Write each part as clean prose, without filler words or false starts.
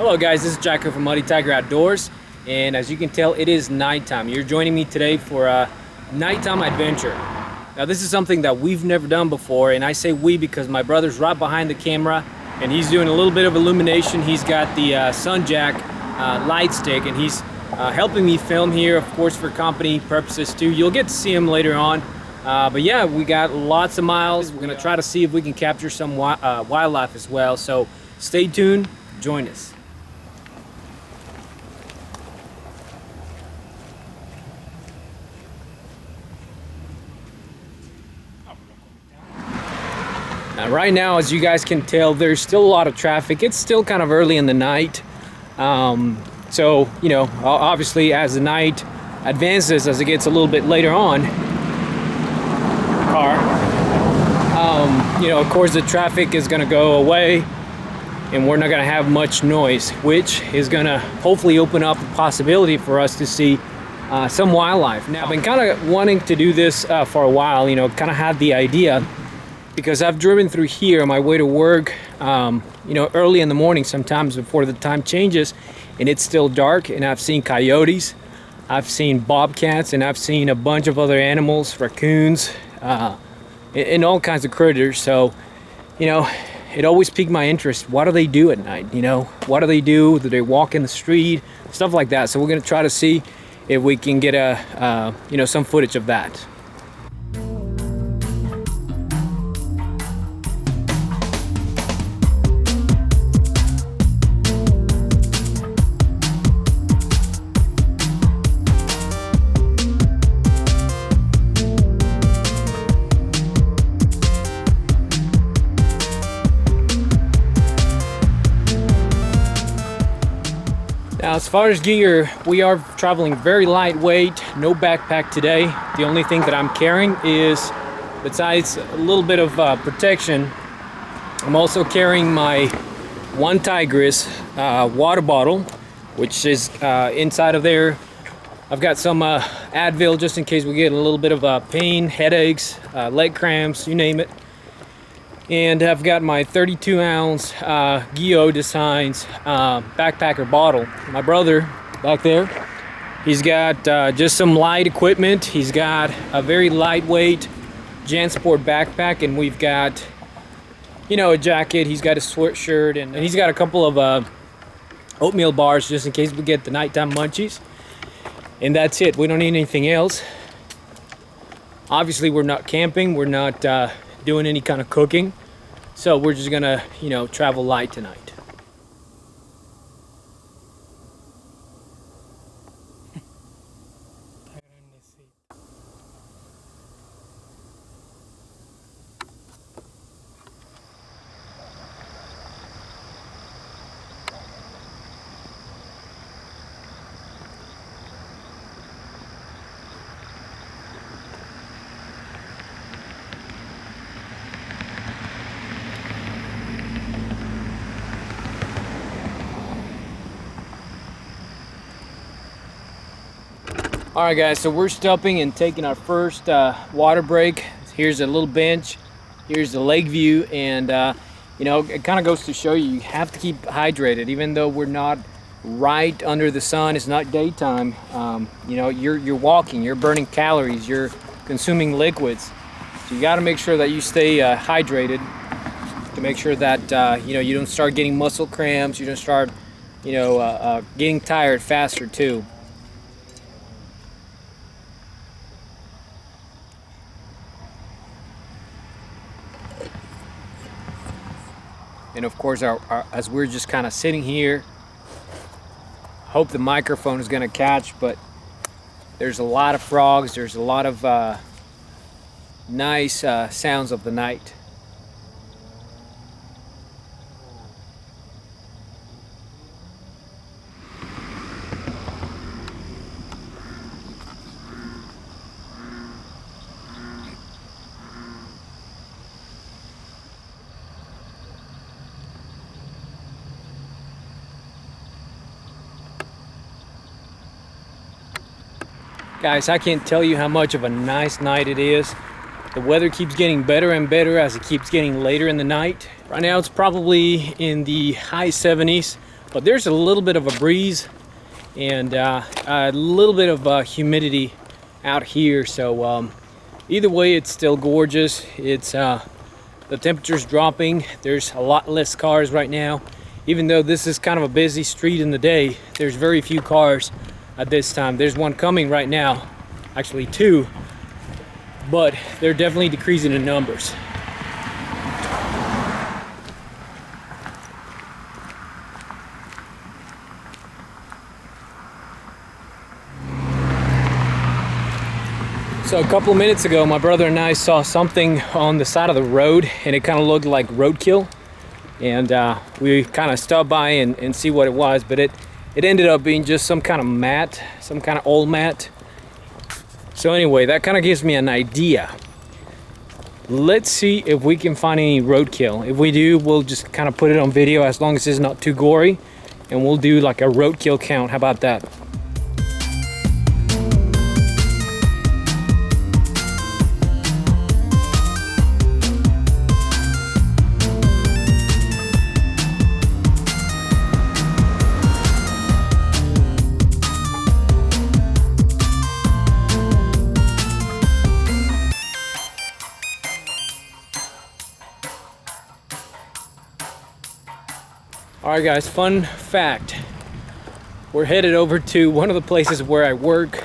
Hello guys, this is Jacko from Muddy Tiger Outdoors, and as you can tell, it is nighttime. You're joining me today for a nighttime adventure. Now this is something that we've never done before, and I say we because my brother's right behind the camera and he's doing a little bit of illumination. He's got the Sunjack light stick and he's helping me film here, of course for company purposes too. You'll get to see him later on. But yeah, we got lots of miles. We're gonna try to see if we can capture some wildlife as well. So stay tuned, join us. Now, right now, as you guys can tell, there's still a lot of traffic. It's still kind of early in the night. So, you know, obviously as the night advances, as it gets a little bit later on, you know, of course the traffic is going to go away and we're not going to have much noise, which is going to hopefully open up the possibility for us to see some wildlife. Now, I've been kind of wanting to do this for a while, you know, kind of had the idea because I've driven through here on my way to work, you know, early in the morning sometimes before the time changes and it's still dark, and I've seen coyotes, I've seen bobcats, and I've seen a bunch of other animals, raccoons, and all kinds of critters. So, you know, it always piqued my interest. What do they do at night? You know, what do they do? Do they walk in the street? Stuff like that. So we're gonna try to see if we can get you know, some footage of that. Now, as far as gear, we are traveling very lightweight, no backpack today. The only thing that I'm carrying is, besides a little bit of protection, I'm also carrying my One Tigris water bottle, which is inside of there. I've got some Advil just in case we get a little bit of pain, headaches, leg cramps, you name it. And I've got my 32-ounce Gio Designs backpacker bottle. My brother back there, he's got just some light equipment. He's got a very lightweight JanSport backpack, and we've got, you know, a jacket. He's got a sweatshirt, and he's got a couple of oatmeal bars just in case we get the nighttime munchies. And that's it. We don't need anything else. Obviously, we're not camping. We're not doing any kind of cooking, so we're just gonna, you know, travel light tonight. All right, guys, so we're stopping and taking our first water break. Here's a little bench, here's the lake view, and you know, it kind of goes to show you have to keep hydrated. Even though we're not right under the sun, it's not daytime, you know, you're walking, you're burning calories, you're consuming liquids, so you got to make sure that you stay hydrated to make sure that you know, you don't start getting muscle cramps, you don't start, you know, getting tired faster too. And of course, as we're just kind of sitting here, hope the microphone is going to catch, but there's a lot of frogs, there's a lot of nice sounds of the night. Guys, I can't tell you how much of a nice night it is. The weather keeps getting better and better as it keeps getting later in the night. Right now it's probably in the high 70s. but there's a little bit of a breeze and a little bit of humidity out here. So either way, it's still gorgeous. It's the temperature's dropping. There's a lot less cars right now. Even though this is kind of a busy street in the day, there's very few cars at this time. There's one coming right now, actually two, but they're definitely decreasing in numbers. So a couple of minutes ago, my brother and I saw something on the side of the road, and it kind of looked like roadkill. And we kind of stopped by and see what it was, but it ended up being just some kind of mat, some kind of old mat. So anyway, that kind of gives me an idea. Let's see if we can find any roadkill. If we do, we'll just kind of put it on video as long as it's not too gory, and we'll do like a roadkill count. How about that? Alright guys, fun fact. We're headed over to one of the places where I work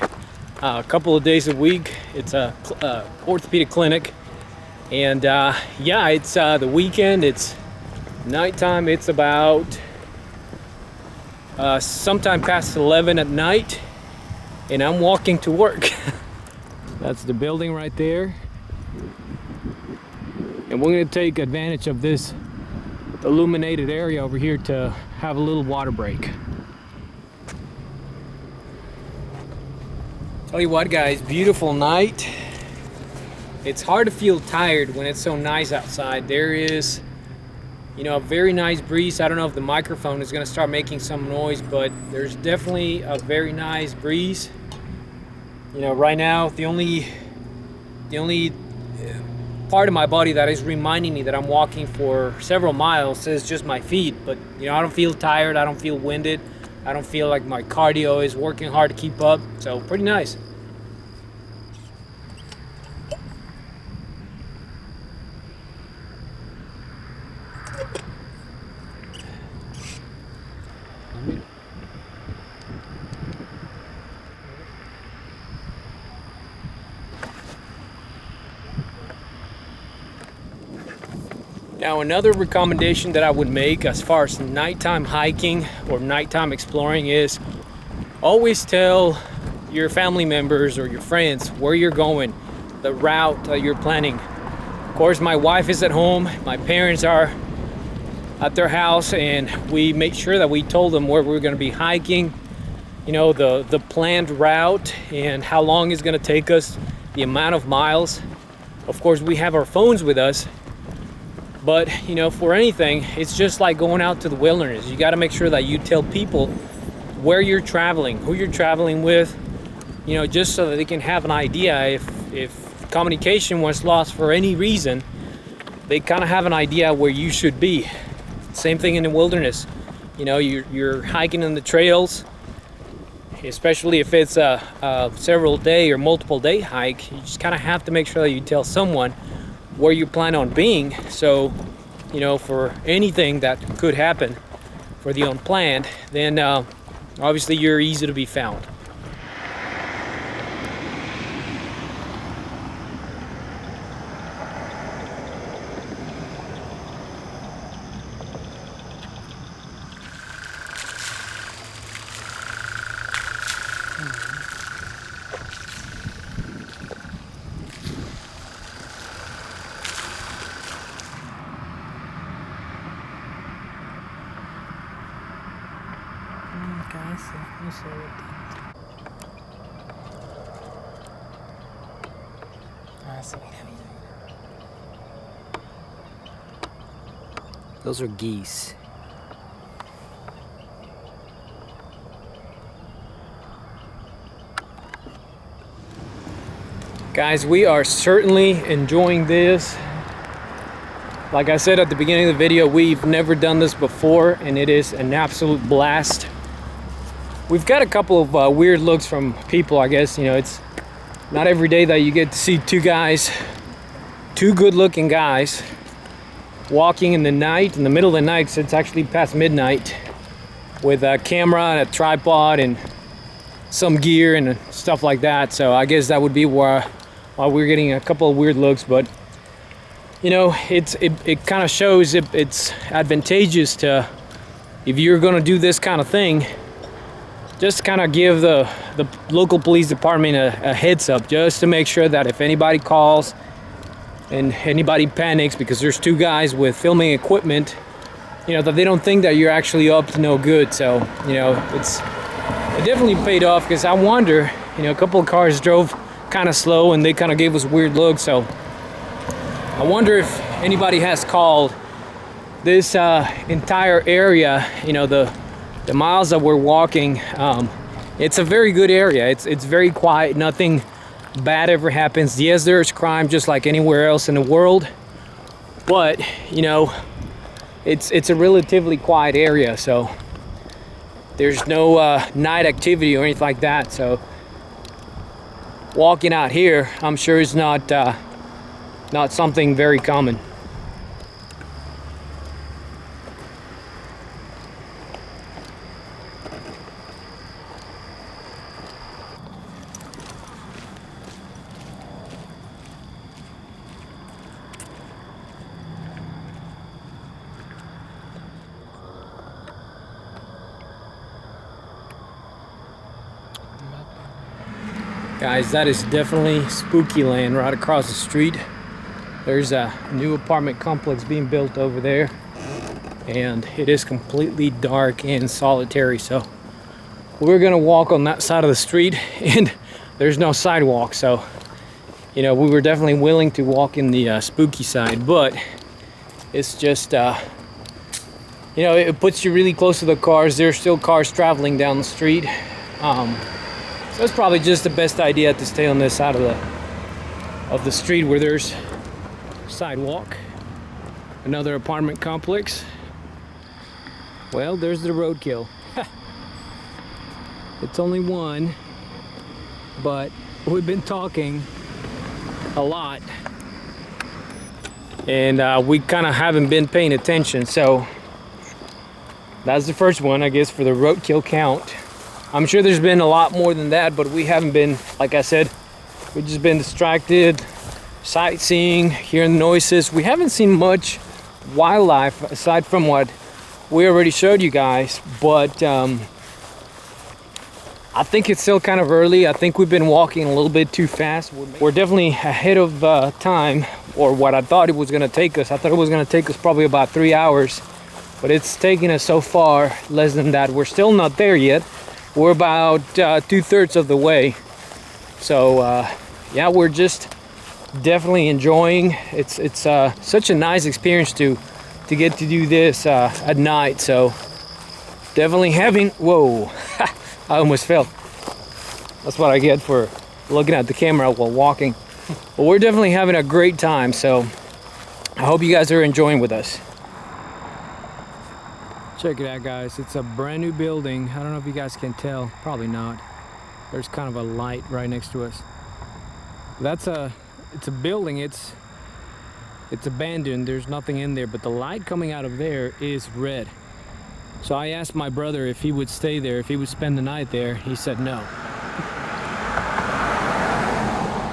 a couple of days a week. It's a orthopedic clinic. And yeah, it's the weekend, it's nighttime, it's about sometime past 11 at night. And I'm walking to work. That's the building right there. And we're going to take advantage of this illuminated area over here to have a little water break. Tell you what guys, beautiful night. It's hard to feel tired when it's so nice outside. There is, you know, a very nice breeze. I don't know if the microphone is going to start making some noise, but there's definitely a very nice breeze. You know, right now the only part of my body that is reminding me that I'm walking for several miles is just my feet. But you know, I don't feel tired, I don't feel winded, I don't feel like my cardio is working hard to keep up. So pretty nice. Now another recommendation that I would make as far as nighttime hiking or nighttime exploring is always tell your family members or your friends where you're going, the route that you're planning. Of course, my wife is at home, my parents are at their house, and we make sure that we told them where we're going to be hiking, you know, the planned route and how long it's going to take us, the amount of miles. Of course, we have our phones with us. But, you know, for anything, it's just like going out to the wilderness. You got to make sure that you tell people where you're traveling, who you're traveling with, you know, just so that they can have an idea. If communication was lost for any reason, they kind of have an idea where you should be. Same thing in the wilderness. You know, you're hiking in the trails, especially if it's a several day or multiple day hike. You just kind of have to make sure that you tell someone where you plan on being, so you know, for anything that could happen for the unplanned, then obviously you're easy to be found. Those are geese. Guys, we are certainly enjoying this. Like I said at the beginning of the video, we've never done this before, and it is an absolute blast. We've got a couple of weird looks from people, I guess. You know, it's not every day that you get to see two good-looking guys, walking in the night, in the middle of the night, so it's actually past midnight, with a camera and a tripod and some gear and stuff like that. So I guess that would be why we're getting a couple of weird looks. But you know, it kind of shows it's advantageous to, if you're going to do this kind of thing, just kind of give the local police department a heads up, just to make sure that if anybody calls and anybody panics because there's two guys with filming equipment, you know, that they don't think that you're actually up to no good. So, you know, it definitely paid off, because I wonder, you know, a couple of cars drove kind of slow and they kind of gave us weird looks. So I wonder if anybody has called this entire area, you know, the miles that we're walking. It's a very good area. It's very quiet. Nothing bad ever happens. Yes, there's crime just like anywhere else in the world, but you know, it's a relatively quiet area, so there's no night activity or anything like that. So walking out here, I'm sure, is not something very common. Guys, that is definitely spooky land right across the street. There's a new apartment complex being built over there, and it is completely dark and solitary. So we're gonna walk on that side of the street, and there's no sidewalk. So, you know, we were definitely willing to walk in the spooky side, but it's just, you know, it puts you really close to the cars. There's still cars traveling down the street. So it's probably just the best idea to stay on this side of the street where there's sidewalk. Another apartment complex. Well, there's the roadkill. It's only one, but we've been talking a lot, and we kind of haven't been paying attention. So that's the first one, I guess, for the roadkill count. I'm sure there's been a lot more than that, but we haven't been, like I said, we've just been distracted, sightseeing, hearing noises. We haven't seen much wildlife aside from what we already showed you guys, but I think it's still kind of early. I think we've been walking a little bit too fast. We're definitely ahead of time, or what I thought it was going to take us. I thought it was going to take us probably about 3 hours, but it's taking us so far less than that. We're still not there yet. We're about 2/3 of the way. So yeah, we're just definitely enjoying. It's such a nice experience to get to do this at night. So definitely having, whoa, I almost fell. That's what I get for looking at the camera while walking. But we're definitely having a great time. So I hope you guys are enjoying with us. Check it out, guys. It's a brand new building. I don't know if you guys can tell. Probably not. There's kind of a light right next to us. It's a building. It's abandoned. There's nothing in there, but the light coming out of there is red. So I asked my brother if he would stay there, if he would spend the night there. He said no.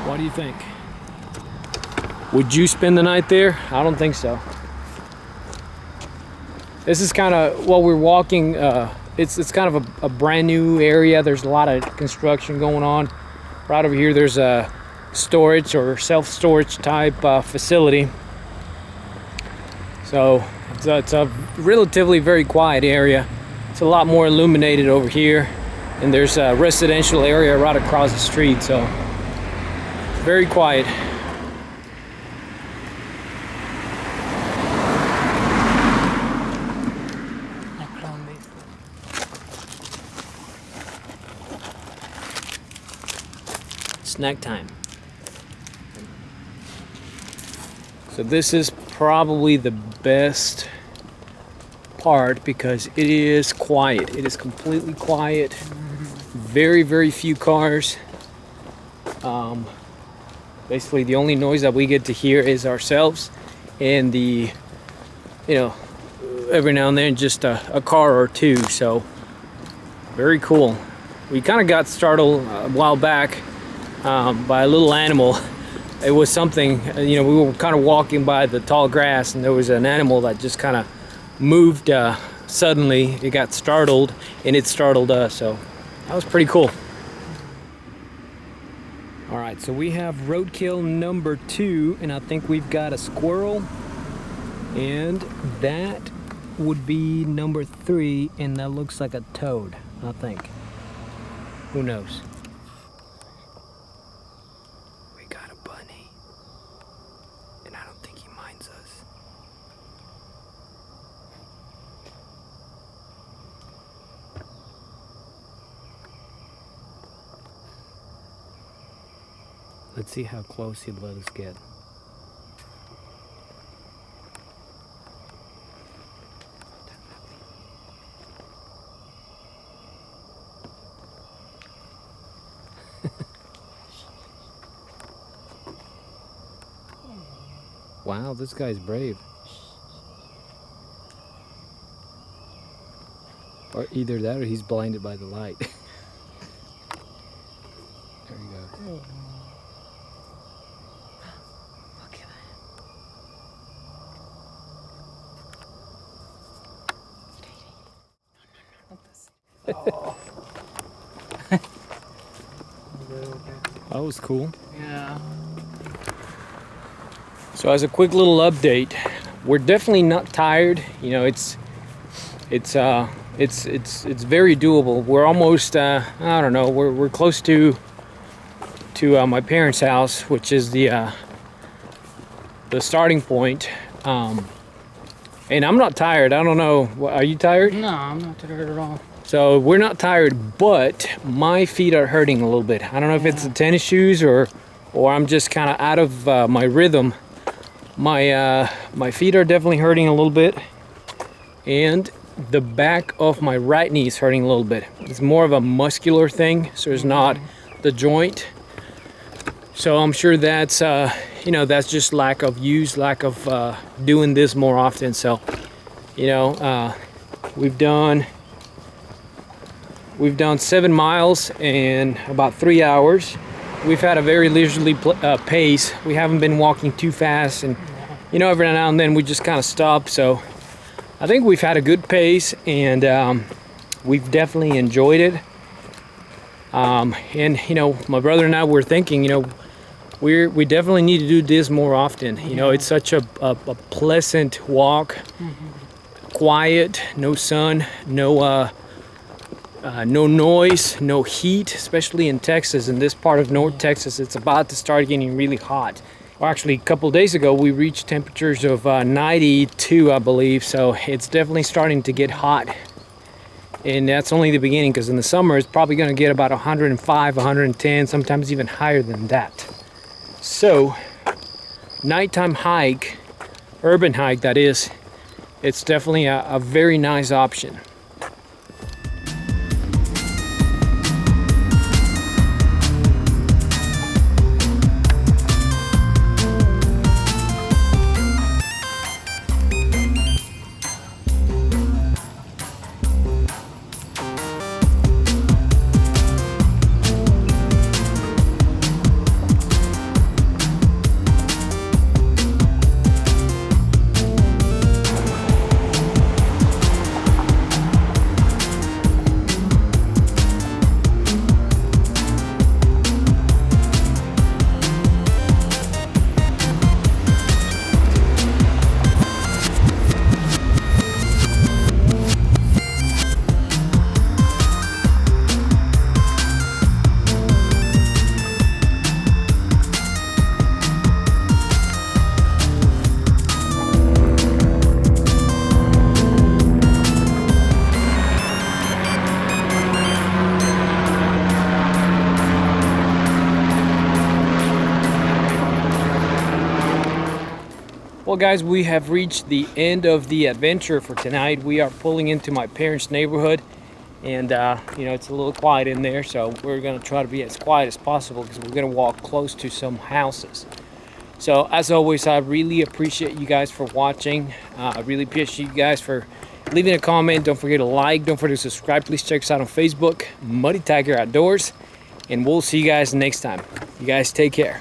What do you think? Would you spend the night there? I don't think so. This is kind of what we're walking. It's kind of a brand new area. There's a lot of construction going on. Right over here, there's a storage or self-storage type facility. So it's a relatively very quiet area. It's a lot more illuminated over here, and there's a residential area right across the street. So very quiet. Snack time. So this is probably the best part because it is quiet. It is completely quiet. Very, very few cars. Basically the only noise that we get to hear is ourselves and the, you know, every now and then just a car or two. So very cool. We kind of got startled a while back by a little animal. It was something, you know, we were kind of walking by the tall grass and there was an animal that just kind of moved suddenly. It got startled and it startled us, so that was pretty cool. All right, so we have roadkill number 2, and I think we've got a squirrel, and that would be number 3, and that looks like a toad, I think. Who knows? We got a bunny, and I don't think he minds us. Let's see how close he'd let us get. Wow, this guy's brave. Or either that or he's blinded by the light. There he goes. That was cool. Yeah. So as a quick little update, we're definitely not tired. You know, it's very doable. We're almost I don't know. We're close to my parents' house, which is the starting point. And I'm not tired. I don't know. Are you tired? No, I'm not tired at all. So we're not tired, but my feet are hurting a little bit. I don't know if it's the tennis shoes or I'm just kind of out of my rhythm. My feet are definitely hurting a little bit, and the back of my right knee is hurting a little bit. It's more of a muscular thing, so it's not the joint. So I'm sure that's you know, that's just lack of use, lack of doing this more often. So, you know, we've done 7 miles in about 3 hours. We've had a very leisurely pace. We haven't been walking too fast, and you know, every now and then we just kind of stop. So I think we've had a good pace, and we've definitely enjoyed it. And you know, my brother and I were thinking, you know, we definitely need to do this more often. You know, it's such a pleasant walk, quiet, no sun, no noise, no heat, especially in Texas. In this part of North Texas, it's about to start getting really hot. Well, actually, a couple of days ago, we reached temperatures of 92, I believe. So it's definitely starting to get hot. And that's only the beginning, because in the summer, it's probably going to get about 105, 110, sometimes even higher than that. So, nighttime hike, urban hike that is, it's definitely a very nice option. Well guys, we have reached the end of the adventure for tonight. We are pulling into my parents' neighborhood, and you know, it's a little quiet in there, so we're gonna try to be as quiet as possible because we're gonna walk close to some houses. So as always, I really appreciate you guys for watching. I really appreciate you guys for leaving a comment. Don't forget to like, don't forget to subscribe. Please check us out on Facebook, Muddy Tiger Outdoors, and we'll see you guys next time. You guys take care.